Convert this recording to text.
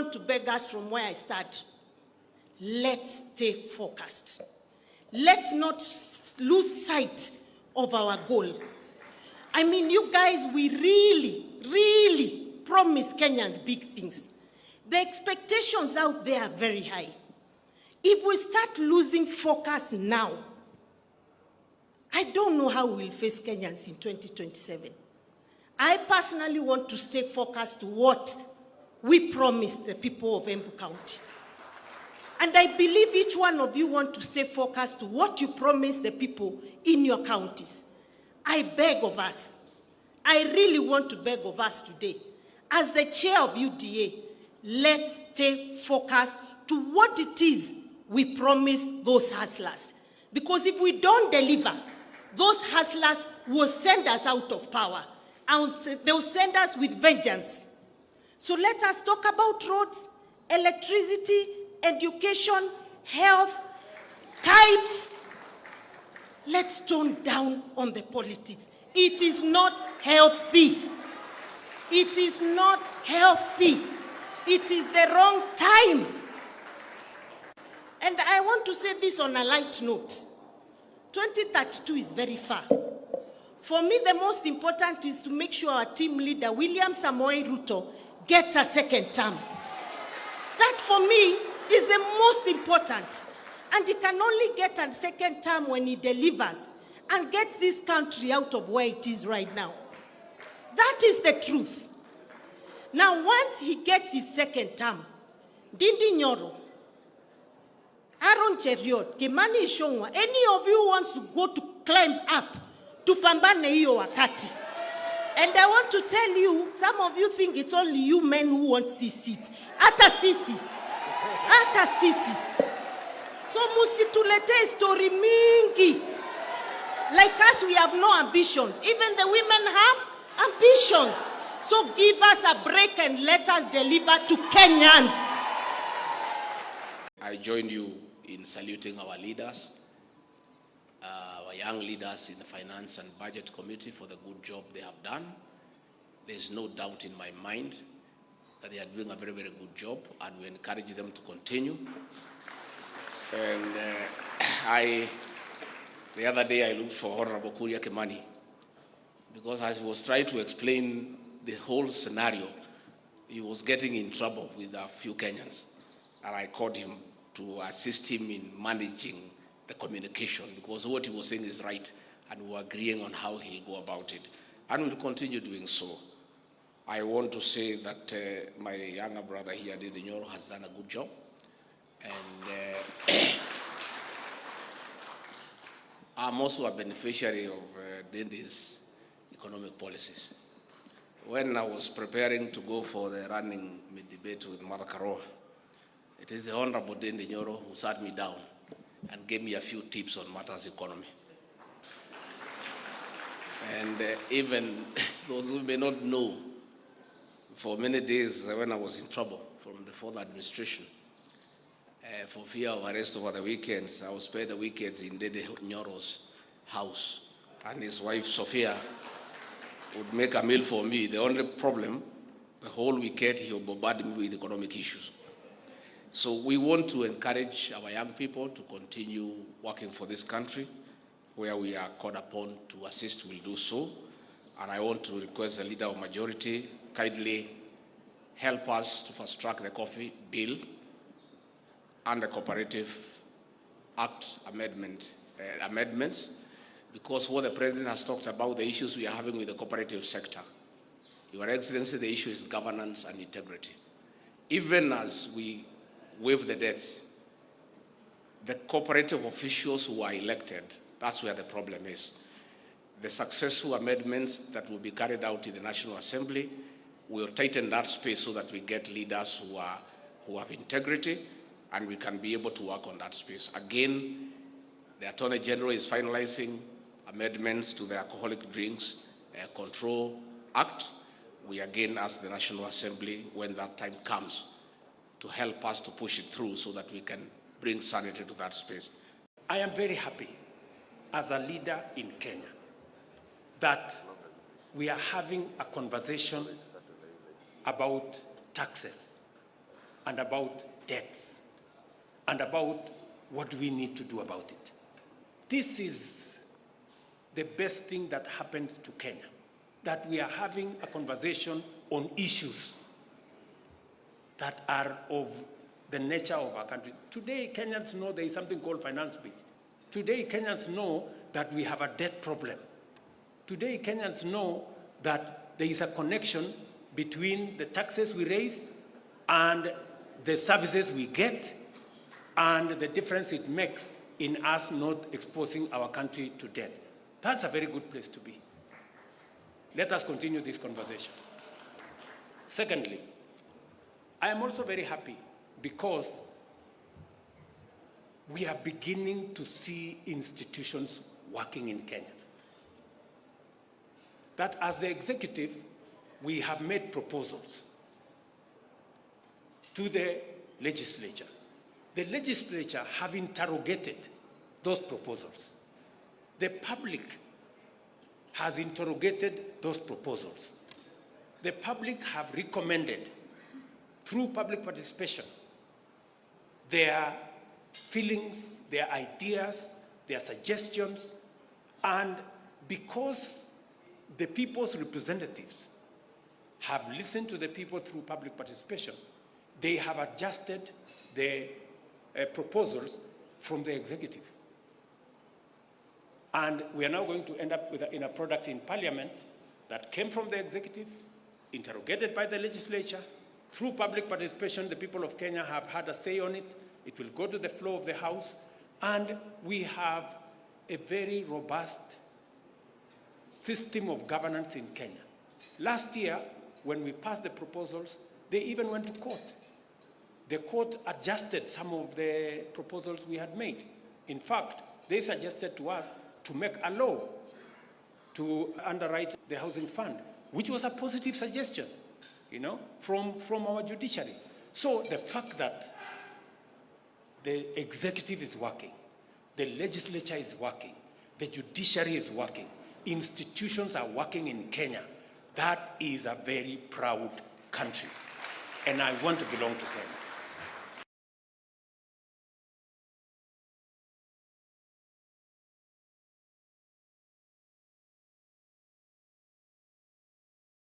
want to beg us from where I start. Let's stay focused. Let's not lose sight of our goal. I mean, you guys, we really promise Kenyans big things. The expectations out there are very high. If we start losing focus now, I don't know how we'll face Kenyans in 2027. I personally want to stay focused to what we promised the people of Embu County. And I believe each one of you want to stay focused to what you promised the people in your counties. I beg of us, I really want to beg of us today, as the chair of UDA, let's stay focused to what it is we promised those hustlers. Because if we don't deliver, those hustlers will send us out of power, and they'll send us with vengeance. So let us talk about roads, electricity, education, health, types. Let's tone down on the politics. It is not healthy. It is not healthy. It is the wrong time. And I want to say this on a light note. 2032 is very far. For me, the most important is to make sure our team leader, William Samoei Ruto, gets a second term. That, for me, is the most important. And he can only get a second term when he delivers and gets this country out of where it is right now. That is the truth. Now, once he gets his second term, Ndindi Nyoro, Aaron Cheriot, Kimani Ichung'wah, any of you wants to go to climb up to pambane hiyo wakati. And I want to tell you, some of you think it's only you men who want this seat. Ata sisi. So musitulete story mingi. Like us, we have no ambitions. Even the women have ambitions. So give us a break and let us deliver to Kenyans. I join you in saluting our leaders, our young leaders in the Finance and Budget Committee for the good job they have done. There's no doubt in my mind that they are doing a very, very good job, and we encourage them to continue. And the other day I looked for Honorable Kuria Kimani, because as he was trying to explain the whole scenario, he was getting in trouble with a few Kenyans. And I called him to assist him in managing the communication, because what he was saying is right, and we were agreeing on how he'll go about it. And we'll continue doing so. I want to say that my younger brother here, Ndindi Nyoro, has done a good job. And I'm also a beneficiary of Ndindi's economic policies. When I was preparing to go for the running debate with Martha Karua, it is the Honorable Ndindi Nyoro who sat me down and gave me a few tips on matters economy. And even those who may not know, for many days when I was in trouble from the former administration, for fear of arrest over the weekends, I would spend the weekends in Ndindi Nyoro's house, and his wife Sophia would make a meal for me. The only problem, the whole weekend he would bombard me with economic issues. So we want to encourage our young people to continue working for this country. Where we are called upon to assist, we'll do so. And I want to request the Leader of Majority kindly help us to fast-track the coffee bill and the Cooperative Act amendments, because what the President has talked about, the issues we are having with the cooperative sector. Your Excellency, the issue is governance and integrity. Even as we waive the debts, the cooperative officials who are elected, that's where the problem is. The successful amendments that will be carried out in the National Assembly will tighten that space so that we get leaders who have integrity, and we can be able to work on that space. Again, the Attorney General is finalizing amendments to the Alcoholic Drinks Control Act. We again ask the National Assembly, when that time comes, to help us to push it through so that we can bring sanity to that space. I am very happy as a leader in Kenya that we are having a conversation about taxes. and about debts and about what we need to do about it. This is the best thing that happened to Kenya, that we are having a conversation on issues that are of the nature of our country. Today, Kenyans know there is something called finance bill. Today, Kenyans know that we have a debt problem. Today, Kenyans know that there is a connection between the taxes we raise and the services we get, and the difference it makes in us not exposing our country to debt. That's a very good place to be. Let us continue this conversation. Secondly, I am also very happy because we are beginning to see institutions working in Kenya. That as the executive, we have made proposals to the legislature. The legislature have interrogated those proposals. The public has interrogated those proposals. The public have recommended, through public participation, their feelings, their ideas, their suggestions, and because the people's representatives have listened to the people through public participation, they have adjusted the proposals from the executive. And we are now going to end up with in a product in Parliament that came from the executive, interrogated by the legislature. Through public participation, the people of Kenya have had a say on it. It will go to the floor of the House, and we have a very robust system of governance in Kenya. Last year, when we passed the proposals, they even went to court. The court adjusted some of the proposals we had made. In fact, they suggested to us to make a law to underwrite the housing fund, which was a positive suggestion, from our judiciary. So the fact that the executive is working, the legislature is working, the judiciary is working, institutions are working in Kenya, that is a very proud country. And I want to belong to Kenya.